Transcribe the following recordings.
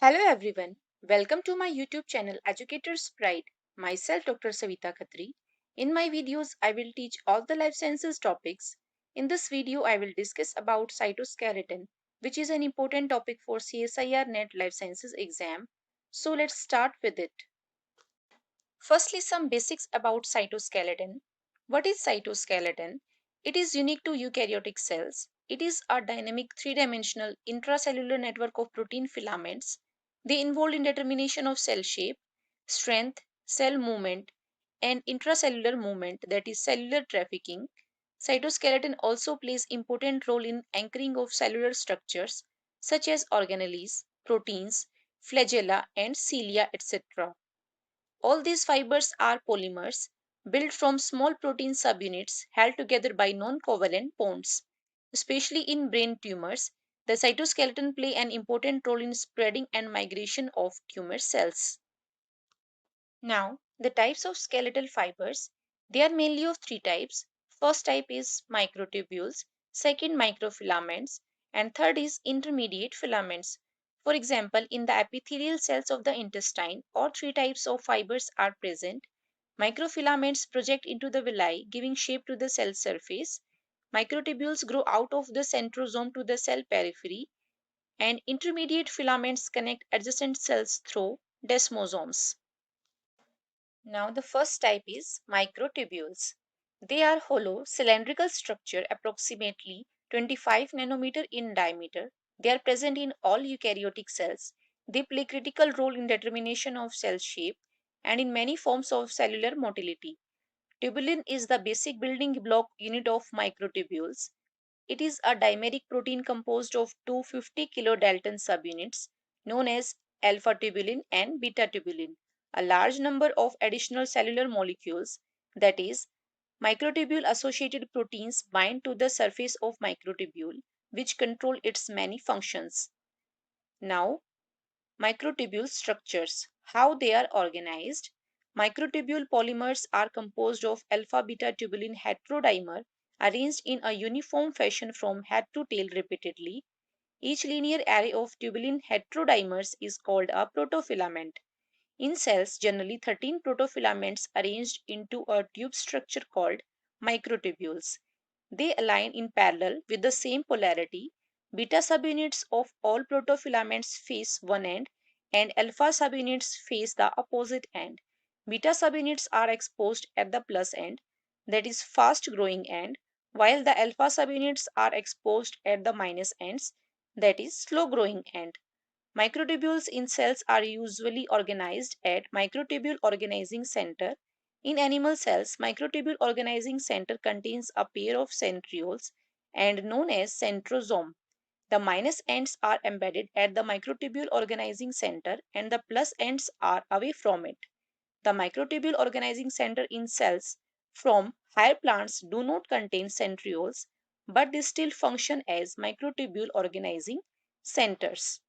Hello everyone, welcome to my YouTube channel Educator's Pride. Myself Dr. Savita Khatri. In my videos, I will teach all the life sciences topics. In this video, I will discuss about cytoskeleton, which is an important topic for CSIR-NET Life Sciences exam. So let's start with it. Firstly, some basics about cytoskeleton. What is cytoskeleton? It is unique to eukaryotic cells. It is a dynamic three-dimensional intracellular network of protein filaments. They involve in determination of cell shape, strength, cell movement, and intracellular movement, that is cellular trafficking. Cytoskeleton also plays important role in anchoring of cellular structures such as organelles, proteins, flagella, and cilia, etc. All these fibers are polymers built from small protein subunits held together by non-covalent bonds. Especially in brain tumors, the cytoskeleton play an important role in spreading and migration of tumor cells. Now, the types of skeletal fibers. They are mainly of three types. First type is microtubules, second microfilaments, and third is intermediate filaments. For example, in the epithelial cells of the intestine, all three types of fibers are present. Microfilaments project into the villi, giving shape to the cell surface. Microtubules grow out of the centrosome to the cell periphery, and intermediate filaments connect adjacent cells through desmosomes. Now the first type is microtubules. They are hollow cylindrical structure approximately 25 nanometer in diameter. They are present in all eukaryotic cells. They play critical role in determination of cell shape and in many forms of cellular motility. Tubulin is the basic building block unit of microtubules. It is a dimeric protein composed of 250 kilodalton subunits known as alpha tubulin and beta tubulin. A large number of additional cellular molecules, that is, microtubule associated proteins, bind to the surface of microtubule, which control its many functions. Now, microtubule structures. How they are organized. Microtubule polymers are composed of alpha beta tubulin heterodimer arranged in a uniform fashion from head to tail repeatedly. Each linear array of tubulin heterodimers is called a protofilament. In cells, generally 13 protofilaments arranged into a tube structure called microtubules. They align in parallel with the same polarity. Beta subunits of all protofilaments face one end and alpha subunits face the opposite end. Beta subunits are exposed at the plus end, that is fast growing end, while the alpha subunits are exposed at the minus ends, that is slow growing end. Microtubules in cells are usually organized at microtubule organizing center. In animal cells, microtubule organizing center contains a pair of centrioles and known as centrosome. The minus ends are embedded at the microtubule organizing center and the plus ends are away from it. The microtubule organizing center in cells from higher plants do not contain centrioles, but they still function as microtubule organizing centers.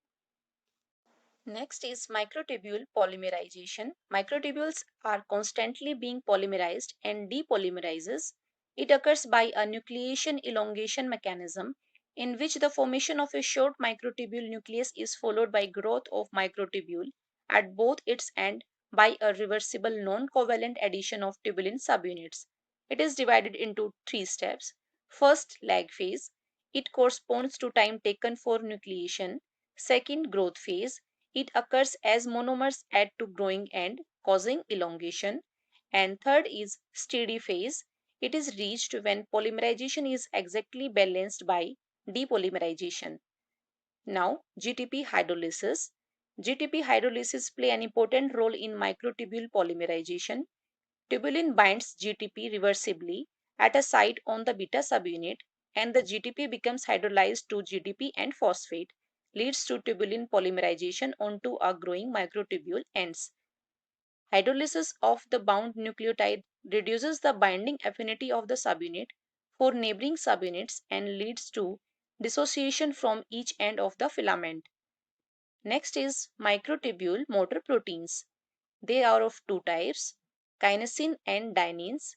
Next is microtubule polymerization. Microtubules are constantly being polymerized and depolymerizes. It occurs by a nucleation elongation mechanism in which the formation of a short microtubule nucleus is followed by growth of microtubule at both its ends by a reversible non-covalent addition of tubulin subunits. It is divided into three steps. First, lag phase. It corresponds to time taken for nucleation. Second, growth phase. It occurs as monomers add to growing end, causing elongation. And third is steady phase. It is reached when polymerization is exactly balanced by depolymerization. Now, GTP hydrolysis. GTP hydrolysis play an important role in microtubule polymerization. Tubulin binds GTP reversibly at a site on the beta subunit and the GTP becomes hydrolyzed to GDP and phosphate, leads to tubulin polymerization onto a growing microtubule ends. Hydrolysis of the bound nucleotide reduces the binding affinity of the subunit for neighboring subunits and leads to dissociation from each end of the filament. Next is microtubule motor proteins. They are of two types, kinesin and dyneins.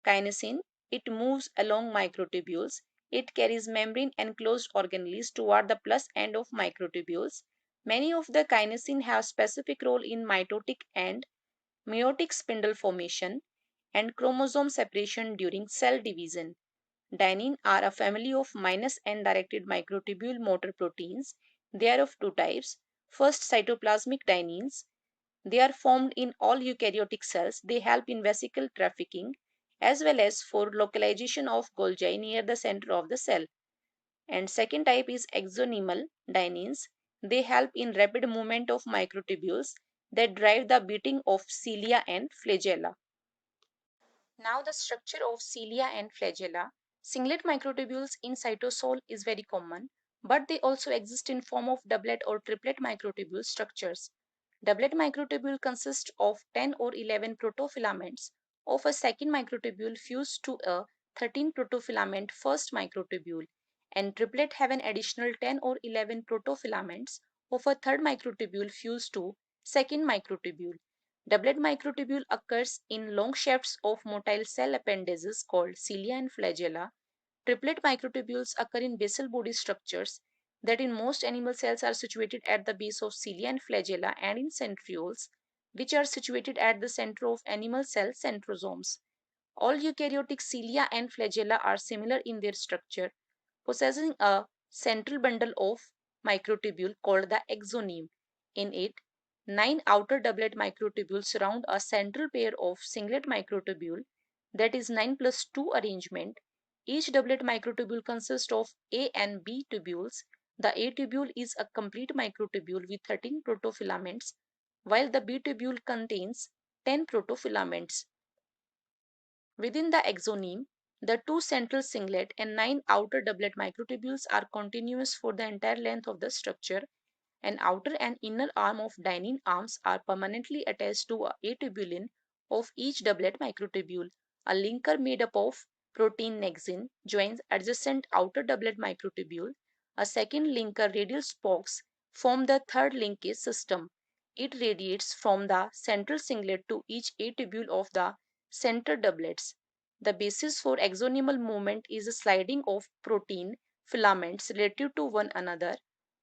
Kinesin, it moves along microtubules. It carries membrane enclosed organelles toward the plus end of microtubules. Many of the kinesin have specific role in mitotic and meiotic spindle formation and chromosome separation during cell division. Dynein are a family of -N directed microtubule motor proteins. They are of two types. First, cytoplasmic dyneins. They are formed in all eukaryotic cells. They help in vesicle trafficking as well as for localization of Golgi near the center of the cell. And second type is exonymal dyneins. They help in rapid movement of microtubules that drive the beating of cilia and flagella. Now the structure of cilia and flagella. Singlet microtubules in cytosol is very common, but they also exist in form of doublet or triplet microtubule structures. Doublet microtubule consists of 10 or 11 protofilaments of a second microtubule fused to a 13 protofilament first microtubule, and triplet have an additional 10 or 11 protofilaments of a third microtubule fused to second microtubule. Doublet microtubule occurs in long shafts of motile cell appendages called cilia and flagella. Triplet microtubules occur in basal body structures that in most animal cells are situated at the base of cilia and flagella and in centrioles, which are situated at the center of animal cell centrosomes. All eukaryotic cilia and flagella are similar in their structure, possessing a central bundle of microtubule called the exoneme. In it, 9 outer doublet microtubules surround a central pair of singlet microtubule, that is 9 plus 2 arrangement. Each doublet microtubule consists of A and B tubules. The A tubule is a complete microtubule with 13 protofilaments, while the B tubule contains 10 protofilaments. Within the exoneme, the two central singlet and 9 outer doublet microtubules are continuous for the entire length of the structure. An outer and inner arm of dynein arms are permanently attached to a tubulin of each doublet microtubule. A linker made up of protein nexin joins adjacent outer doublet microtubule. A second linker radial spokes form the third linkage system. It radiates from the central singlet to each tubule of the center doublets. The basis for exonymal movement is a sliding of protein filaments relative to one another.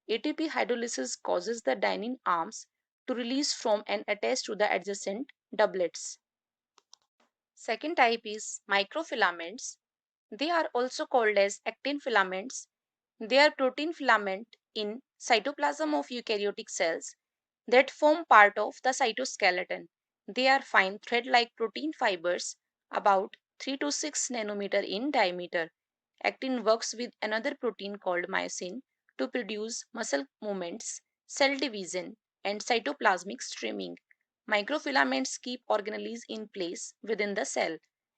ATP hydrolysis causes the dynein arms to release from and attach to the adjacent doublets. Second type is microfilaments. They are also called as actin filaments. They are protein filament in cytoplasm of eukaryotic cells that form part of the cytoskeleton. They are fine thread-like protein fibers about 3 to 6 nanometer in diameter. Actin works with another protein called myosin to produce muscle movements, cell division, and cytoplasmic streaming. Microfilaments keep organelles in place within the cell.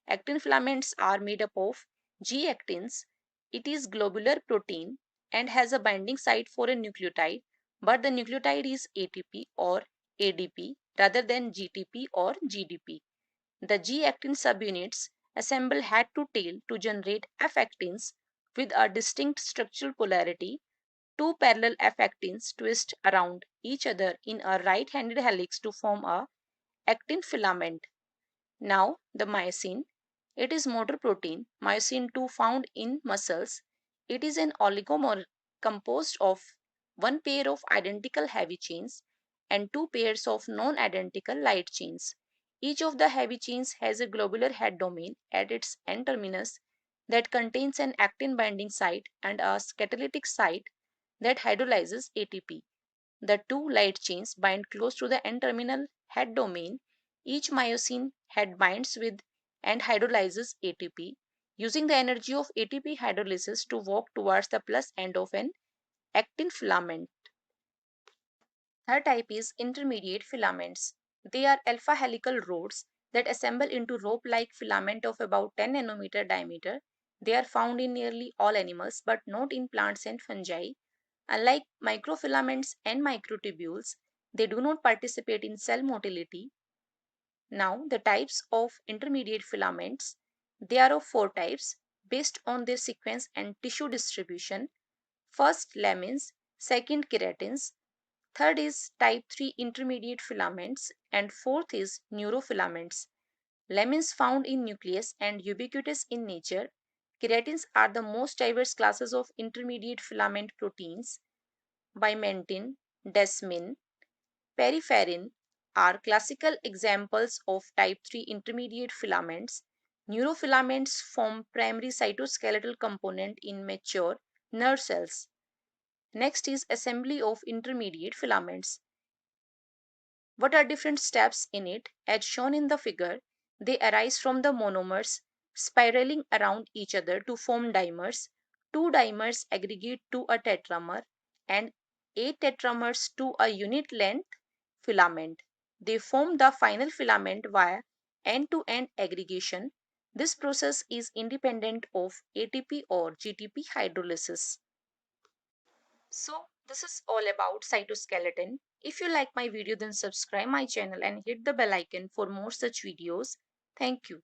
Actin filaments are made up of G-actins. It is globular protein and has a binding site for a nucleotide, but the nucleotide is ATP or ADP rather than GTP or GDP. The G-actin subunits assemble head to tail to generate F-actins with a distinct structural polarity. Two parallel F-actins twist around each other in a right-handed helix to form a actin filament. Now, the myosin. It is motor protein, myosin 2 found in muscles. It is an oligomer composed of one pair of identical heavy chains and two pairs of non-identical light chains. Each of the heavy chains has a globular head domain at its N-terminus that contains an actin binding site and a catalytic site that hydrolyzes ATP. The two light chains bind close to the N-terminal head domain. Each myosin head binds with and hydrolyzes ATP, using the energy of ATP hydrolysis to walk towards the plus end of an actin filament. Third type is intermediate filaments. They are alpha helical rods that assemble into rope-like filament of about 10 nanometer diameter. They are found in nearly all animals but not in plants and fungi. Unlike microfilaments and microtubules, they do not participate in cell motility. Now, the types of intermediate filaments. They are of four types based on their sequence and tissue distribution. First, lamins, second, keratins, third is type 3 intermediate filaments, and fourth is neurofilaments. Lamins found in nucleus and ubiquitous in nature. Keratins are the most diverse classes of intermediate filament proteins. Bimentin, desmin, peripherin are classical examples of type 3 intermediate filaments. Neurofilaments form primary cytoskeletal component in mature nerve cells. Next is assembly of intermediate filaments. What are different steps in it? As shown in the figure, they arise from the monomers spiraling around each other to form dimers. Two dimers aggregate to a tetramer and eight tetramers to a unit length filament. They form the final filament via end-to-end aggregation. This process is independent of ATP or GTP hydrolysis. So this is all about cytoskeleton. If you like my video, then subscribe my channel and hit the bell icon for more such videos. Thank you.